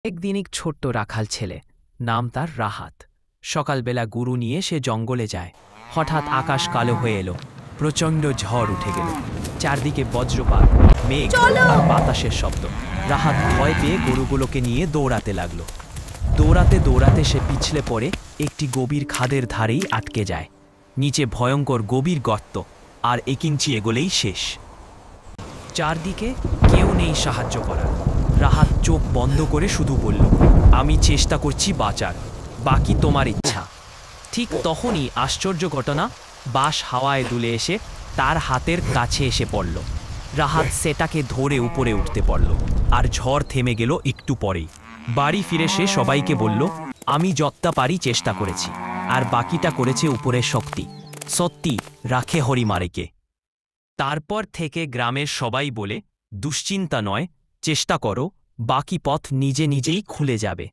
একদিন এক ছোট্ট রাখাল ছেলে, নাম তার রাহাত। সকালবেলা গরু নিয়ে সে জঙ্গলে যায়। হঠাৎ আকাশ কালো হয়ে এলো, প্রচণ্ড ঝড় উঠে গেল। চারদিকে বজ্রপাত, মেঘ আর বাতাসের শব্দ। রাহাত ভয় পেয়ে গরুগুলোকে নিয়ে দৌড়াতে লাগলো। দৌড়াতে দৌড়াতে সে পিছলে পড়ে একটি গভীর খাদের ধারেই আটকে যায়। নিচে ভয়ঙ্কর গভীর গর্ত, আর 1 ইঞ্চি এগোলেই শেষ। চারদিকে কেউ নেই সাহায্য করার। রাহাত চোখ বন্ধ করে শুধু বলল, আমি চেষ্টা করছি বাঁচার, বাকি তোমার ইচ্ছা। ঠিক তখনই আশ্চর্য ঘটনা, বাঁশ হাওয়ায় দুলে এসে তার হাতের কাছে এসে পড়ল। রাহাত সেটাকে ধরে উপরে উঠতে পারল, আর ঝড় থেমে গেল একটু পরেই। বাড়ি ফিরে সে সবাইকে বলল, আমি যতটা পারি চেষ্টা করেছি, আর বাকিটা করেছে উপরের শক্তি। সত্যি রাখে হরিমারেকে। তারপর থেকে গ্রামের সবাই বলে, দুশ্চিন্তা নয়, চেষ্টা করো, বাকি পথ নিজে নিজেই খুলে যাবে।